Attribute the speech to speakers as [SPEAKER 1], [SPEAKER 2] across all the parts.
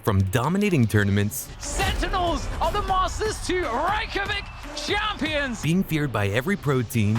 [SPEAKER 1] from dominating tournaments,
[SPEAKER 2] Sentinels are the Masters 2 Reykjavik champions!
[SPEAKER 1] being feared by every pro team,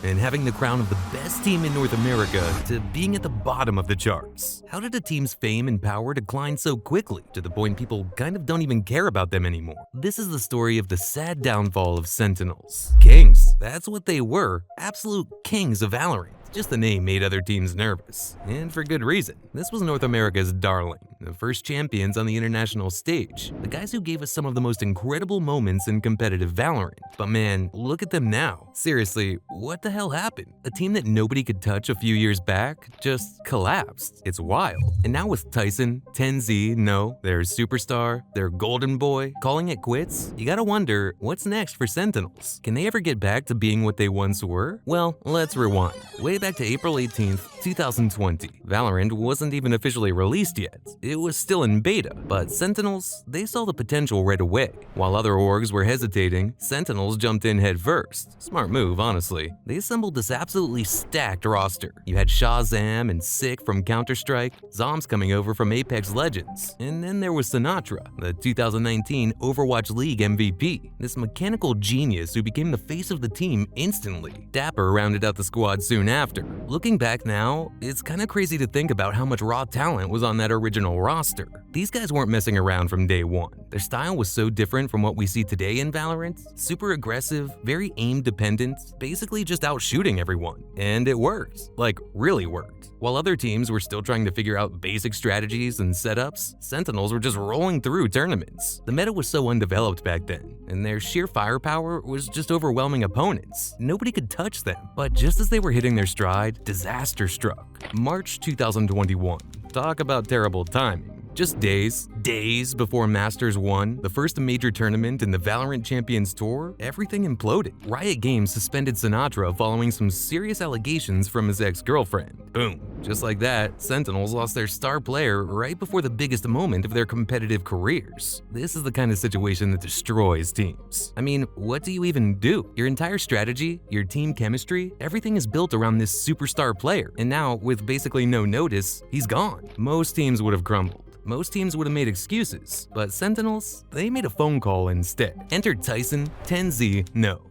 [SPEAKER 1] and having the crown of the best team in North America, to being at the bottom of the charts. How did a team's fame and power decline so quickly, to the point people kind of don't even care about them anymore? This is the story of the sad downfall of Sentinels. Kings, that's what they were, absolute kings of Valorant. Just the name made other teams nervous, and for good reason. This was North America's darling, the first champions on the international stage, the guys who gave us some of the most incredible moments in competitive Valorant. But man, look at them now. Seriously, what the hell happened? A team that nobody could touch a few years back just collapsed. It's wild. And now with Tyson, TenZ, their superstar, their golden boy, calling it quits, you gotta wonder, what's next for Sentinels? Can they ever get back to being what they once were? Well, let's rewind. Way back to April 18th, 2020. Valorant wasn't even officially released yet. It was still in beta, but Sentinels, they saw the potential right away. While other orgs were hesitating, Sentinels jumped in head first. Smart move, honestly. They assembled this absolutely stacked roster. You had Shazam and Sick from Counter-Strike, Zoms coming over from Apex Legends, and then there was Sinatraa, the 2019 Overwatch League MVP, this mechanical genius who became the face of the team instantly. Dapper rounded out the squad soon after. Looking back now, it's kinda crazy to think about how much raw talent was on that original roster. These guys weren't messing around from day one. Their style was so different from what we see today in Valorant, super aggressive, very aim-dependent, basically just out shooting everyone. And it worked. Like, really worked. While other teams were still trying to figure out basic strategies and setups, Sentinels were just rolling through tournaments. The meta was so undeveloped back then, and their sheer firepower was just overwhelming opponents. Nobody could touch them. But just as they were hitting their stride, disaster struck. March 2021. Talk about terrible timing. Just days before Masters 1, the first major tournament in the Valorant Champions Tour, everything imploded. Riot Games suspended Sinatraa following some serious allegations from his ex-girlfriend. Boom. Just like that, Sentinels lost their star player right before the biggest moment of their competitive careers. This is the kind of situation that destroys teams. I mean, what do you even do? Your entire strategy, your team chemistry, everything is built around this superstar player. And now, with basically no notice, he's gone. Most teams would have crumbled. Most teams would have made excuses, but Sentinels, they made a phone call instead. Enter Tyson, TenZ,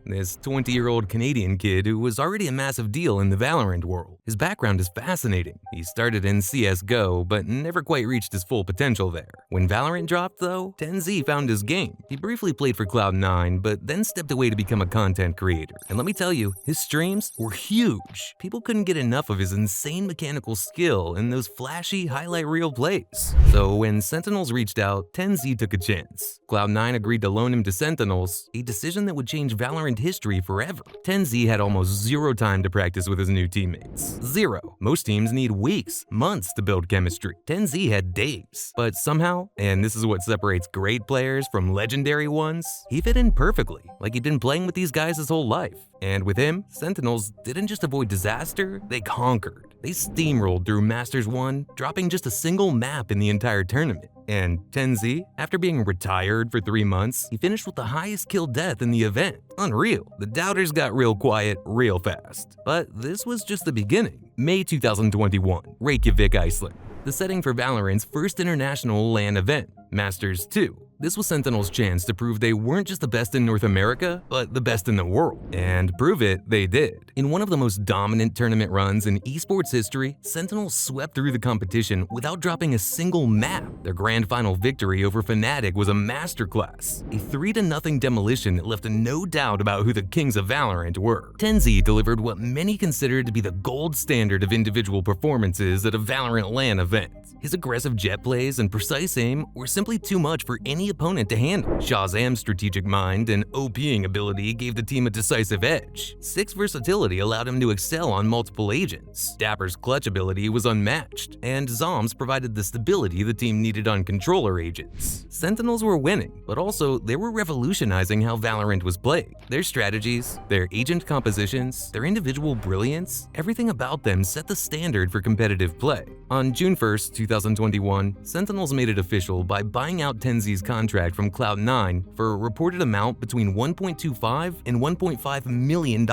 [SPEAKER 1] this 20-year-old Canadian kid who was already a massive deal in the Valorant world. His background is fascinating. He started in CSGO, but never quite reached his full potential there. When Valorant dropped though, TenZ found his game. He briefly played for Cloud9, but then stepped away to become a content creator. And let me tell you, his streams were huge. People couldn't get enough of his insane mechanical skill and those flashy highlight reel plays. So when Sentinels reached out, TenZ took a chance. Cloud9 agreed to loan him to Sentinels, a decision that would change Valorant history forever. TenZ had almost zero time to practice with his new teammates. Zero. Most teams need weeks, months to build chemistry. TenZ had days. But somehow, and this is what separates great players from legendary ones, he fit in perfectly, like he'd been playing with these guys his whole life. And with him, Sentinels didn't just avoid disaster, they conquered. They steamrolled through Masters 1, dropping just a single map in the entire tournament. And TenZ, after being retired for 3 months, he finished with the highest kill death in the event. Unreal. The doubters got real quiet real fast. But this was just the beginning. May 2021, Reykjavik, Iceland. The setting for Valorant's first international LAN event, Masters 2. This was Sentinels' chance to prove they weren't just the best in North America, but the best in the world. And prove it, they did. In one of the most dominant tournament runs in esports history, Sentinels swept through the competition without dropping a single map. Their grand final victory over Fnatic was a masterclass, a 3-0 demolition that left no doubt about who the kings of Valorant were. TenZ delivered what many considered to be the gold standard of individual performances at a Valorant LAN event. His aggressive jet plays and precise aim were simply too much for any opponent to handle. Shazam's strategic mind and OPing ability gave the team a decisive edge. Sick's versatility allowed him to excel on multiple agents. Dapper's clutch ability was unmatched, and Zoms provided the stability the team needed on controller agents. Sentinels were winning, but also they were revolutionizing how Valorant was played. Their strategies, their agent compositions, their individual brilliance, everything about them set the standard for competitive play. On June 1st, 2021, Sentinels made it official by buying out TenZ's contract contract from Cloud9 for a reported amount between $1.25 and $1.5 million.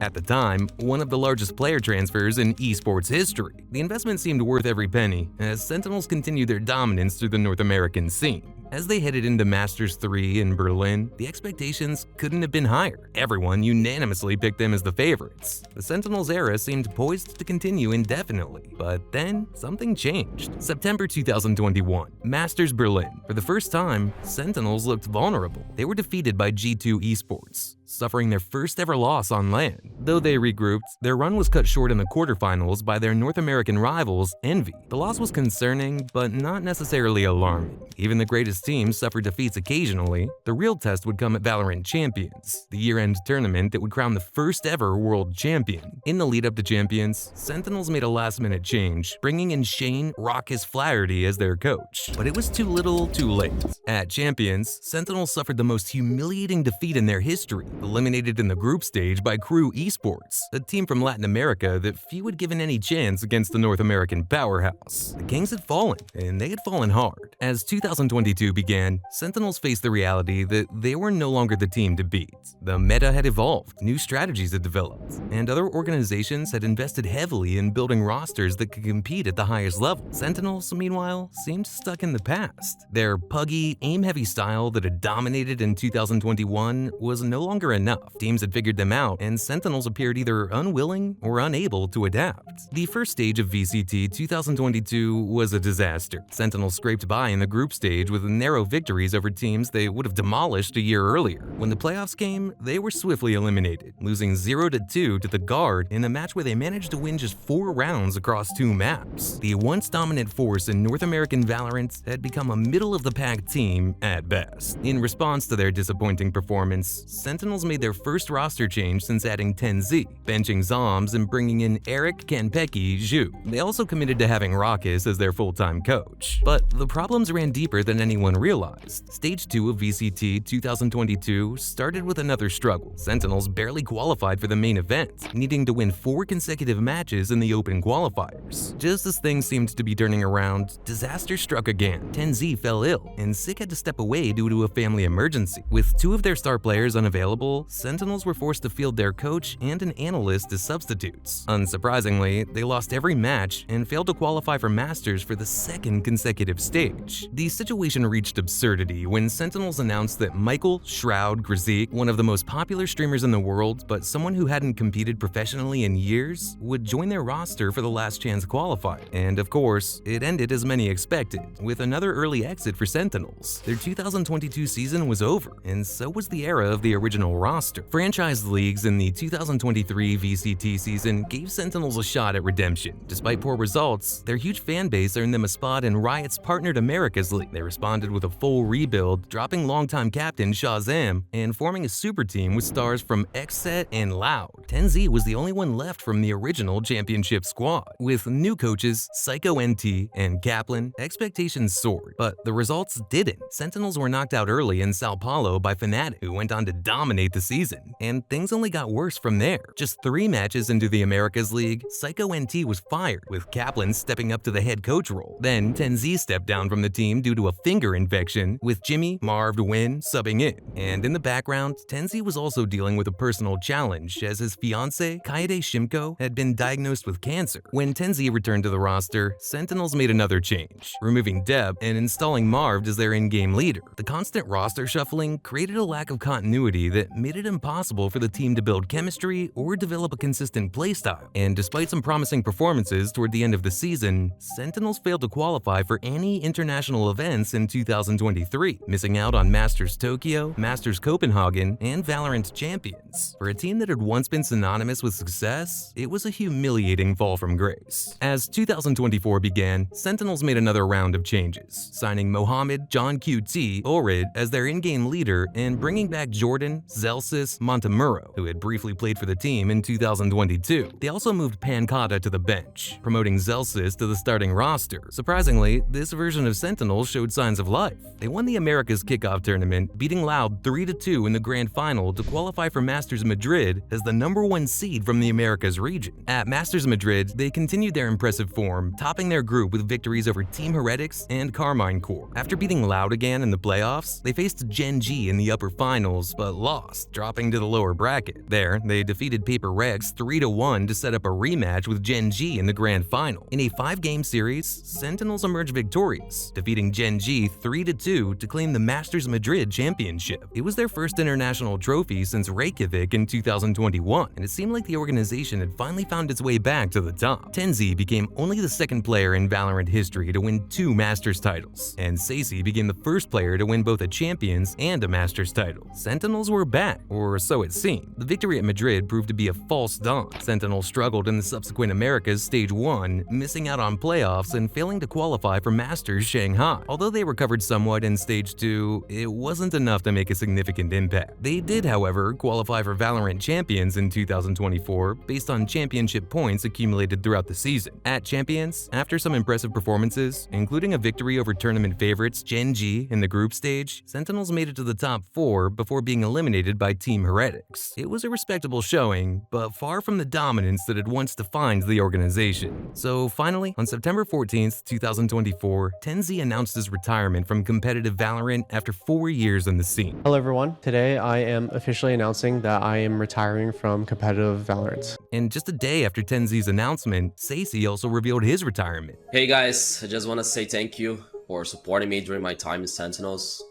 [SPEAKER 1] At the time, one of the largest player transfers in esports history. The investment seemed worth every penny, as Sentinels continued their dominance through the North American scene. As they headed into Masters 3 in Berlin, the expectations couldn't have been higher. Everyone unanimously picked them as the favorites. The Sentinels era seemed poised to continue indefinitely, but then something changed. September 2021, Masters Berlin. For the first time, Sentinels looked vulnerable. They were defeated by G2 Esports, suffering their first ever loss on LAN. Though they regrouped, their run was cut short in the quarterfinals by their North American rivals, Envy. The loss was concerning, but not necessarily alarming. Even the greatest teams suffered defeats occasionally. The real test would come at Valorant Champions, the year-end tournament that would crown the first ever world champion. In the lead-up to Champions, Sentinels made a last-minute change, bringing in Shane "Raucous" Flaherty as their coach. But it was too little, too late. At Champions, Sentinels suffered the most humiliating defeat in their history, eliminated in the group stage by Crew Esports, a team from Latin America that few had given any chance against the North American powerhouse. The Kings had fallen, and they had fallen hard. As 2022 began, Sentinels faced the reality that they were no longer the team to beat. The meta had evolved, new strategies had developed, and other organizations had invested heavily in building rosters that could compete at the highest level. Sentinels, meanwhile, seemed stuck in the past. Their puggy, aim-heavy style that had dominated in 2021 was no longer enough. Teams had figured them out, and Sentinels appeared either unwilling or unable to adapt. The first stage of VCT 2022 was a disaster. Sentinels scraped by in the group stage with narrow victories over teams they would have demolished a year earlier. When the playoffs came, they were swiftly eliminated, losing 0-2 to the Guard in a match where they managed to win just 4 rounds across 2 maps. The once dominant force in North American Valorant had become a middle-of-the-pack team at best. In response to their disappointing performance, Sentinels made their first roster change since adding TenZ, benching Zombs and bringing in Eric Kanpeki Zhu. They also committed to having Raucous as their full-time coach. But the problems ran deeper than anyone realized. Stage 2 of VCT 2022 started with another struggle. Sentinels barely qualified for the main event, needing to win 4 consecutive matches in the open qualifiers. Just as things seemed to be turning around, disaster struck again. TenZ fell ill, and Sick had to step away due to a family emergency. With 2 of their star players unavailable, Sentinels were forced to field their coach and an analyst as substitutes. Unsurprisingly, they lost every match and failed to qualify for Masters for the 2nd consecutive stage. The situation reached absurdity when Sentinels announced that Michael Shroud Grazik, one of the most popular streamers in the world but someone who hadn't competed professionally in years, would join their roster for the last chance qualifier. And of course, it ended as many expected, with another early exit for Sentinels. Their 2022 season was over, and so was the era of the original roster. Franchise leagues in the 2023 VCT season gave Sentinels a shot at redemption. Despite poor results, their huge fan base earned them a spot in Riot's partnered Americas League. They responded with a full rebuild, dropping longtime captain Shazam and forming a super team with stars from XSET and Loud. TenZ was the only one left from the original championship squad. With new coaches Psycho NT and Kaplan, expectations soared, but the results didn't. Sentinels were knocked out early in Sao Paulo by Fnatic, who went on to dominate the season, and things only got worse from there. Just 3 matches into the Americas League, Psycho NT was fired, with Kaplan stepping up to the head coach role. Then TenZ stepped down from the team due to a finger infection, with Jimmy Marv Win subbing in. And in the background, TenZ was also dealing with a personal challenge, as his fiancée, Kaede Shimko, had been diagnosed with cancer. When TenZ returned to the roster, Sentinels made another change, removing Deb and installing Marv as their in-game leader. The constant roster shuffling created a lack of continuity that made it impossible for the team to build chemistry or develop a consistent playstyle. And despite some promising performances toward the end of the season, Sentinels failed to qualify for any international events in 2023, missing out on Masters Tokyo, Masters Copenhagen, and Valorant Champions. For a team that had once been synonymous with success, it was a humiliating fall from grace. As 2024 began, Sentinels made another round of changes, signing Mohammed John QT Orid as their in-game leader and bringing back Jordan, Zelsis Montemurro, who had briefly played for the team in 2022. They also moved Pancata to the bench, promoting Zelsis to the starting roster. Surprisingly, this version of Sentinels showed signs of life. They won the Americas kickoff tournament, beating Loud 3-2 in the grand final to qualify for Masters Madrid as the #1 seed from the Americas region. At Masters Madrid, they continued their impressive form, topping their group with victories over Team Heretics and Carmine Corps. After beating Loud again in the playoffs, they faced TenZ in the upper finals, but lost, dropping to the lower bracket. There, they defeated Paper Rex 3-1 to set up a rematch with TenZ in the grand final. In a 5-game series, Sentinels emerged victorious, defeating TenZ 3-2 to claim the Masters Madrid championship. It was their first international trophy since Reykjavik in 2021, and it seemed like the organization had finally found its way back to the top. TenZ became only the second player in Valorant history to win 2 Masters titles, and Sacy became the first player to win both a Champions and a Masters title. Sentinels were back, or so it seemed. The victory at Madrid proved to be a false dawn. Sentinels struggled in the subsequent Americas Stage 1, missing out on playoffs and failing to qualify for Masters Shanghai. Although they recovered somewhat in Stage 2, it wasn't enough to make a significant impact. They did, however, qualify for Valorant Champions in 2024 based on championship points accumulated throughout the season. At Champions, after some impressive performances, including a victory over tournament favorites TenZ in the group stage, Sentinels made it to the top 4 before being eliminated by Team Heretics. It was a respectable showing, but far from the dominance that had once defined the organization. So finally, on September 14th, 2024, TenZ announced his retirement from competitive Valorant after 4 years in the scene.
[SPEAKER 3] Hello everyone, today I am officially announcing that I am retiring from competitive Valorant.
[SPEAKER 1] And just a day after TenZ's announcement, Sacy also revealed his retirement.
[SPEAKER 4] Hey guys, I just want to say thank you for supporting me during my time in Sentinels.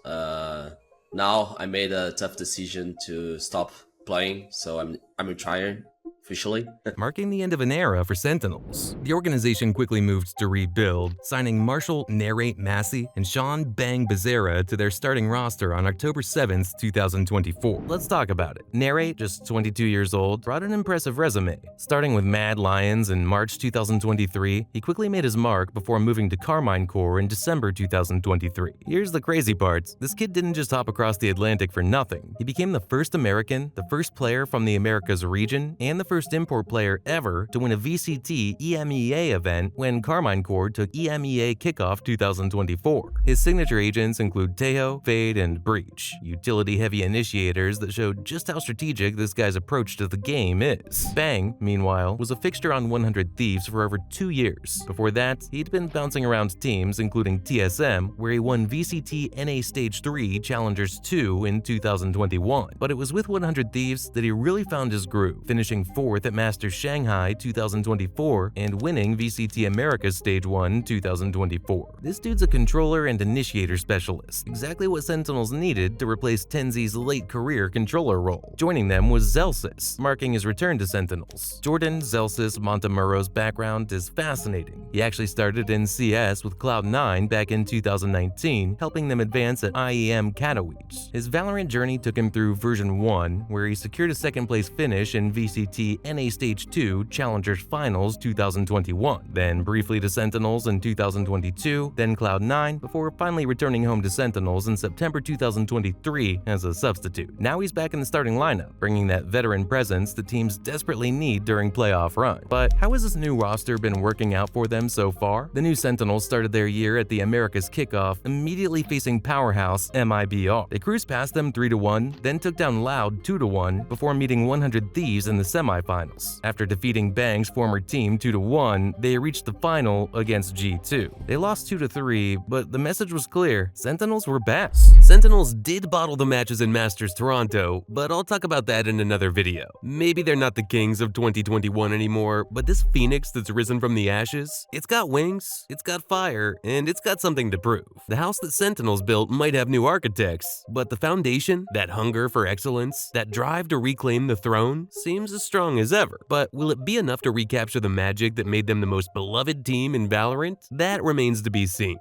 [SPEAKER 4] Now I made a tough decision to stop playing, so I'm retiring officially.
[SPEAKER 1] Marking the end of an era for Sentinels. The organization quickly moved to rebuild, signing Marshall Narrate Massey and Sean Bang Becerra to their starting roster on October 7th, 2024. Let's talk about it. Narrate, just 22 years old, brought an impressive resume. Starting with Mad Lions in March 2023, he quickly made his mark before moving to Carmine Corps in December 2023. Here's the crazy part. This kid didn't just hop across the Atlantic for nothing. He became the first American, the first player from the Americas region, and the first import player ever to win a VCT EMEA event when Carmine Corps took EMEA Kickoff 2024. His signature agents include Tejo, Fade, and Breach, utility-heavy initiators that showed just how strategic this guy's approach to the game is. Bang, meanwhile, was a fixture on 100 Thieves for over 2 years. Before that, he'd been bouncing around teams including TSM, where he won VCT NA Stage 3 Challengers 2 in 2021. But it was with 100 Thieves that he really found his groove, finishing 4th at Masters Shanghai 2024 and winning VCT Americas Stage 1 2024. This dude's a controller and initiator specialist, exactly what Sentinels needed to replace TenZ's late career controller role. Joining them was Zelsis, marking his return to Sentinels. Jordan Zelsis Montemurro's background is fascinating. He actually started in CS with Cloud9 back in 2019, helping them advance at IEM Katowice. His Valorant journey took him through version 1, where he secured a second place finish in VCT NA Stage 2 Challengers Finals 2021, then briefly to Sentinels in 2022, then Cloud9, before finally returning home to Sentinels in September 2023 as a substitute. Now he's back in the starting lineup, bringing that veteran presence that teams desperately need during playoff run. But how has this new roster been working out for them so far? The new Sentinels started their year at the Americas Kickoff, immediately facing powerhouse MIBR. They cruised past them 3-1, then took down Loud 2-1, before meeting 100 Thieves in the semifinals. After defeating Bang's former team 2-1, they reached the final against G2. They lost 2-3, but the message was clear: Sentinels were back. Sentinels did bottle the matches in Masters Toronto, but I'll talk about that in another video. Maybe they're not the kings of 2021 anymore, but this phoenix that's risen from the ashes, it's got wings, it's got fire, and it's got something to prove. The house that Sentinels built might have new architects, but the foundation, that hunger for excellence, that drive to reclaim the throne, seems as strong as ever. But will it be enough to recapture the magic that made them the most beloved team in Valorant? That remains to be seen.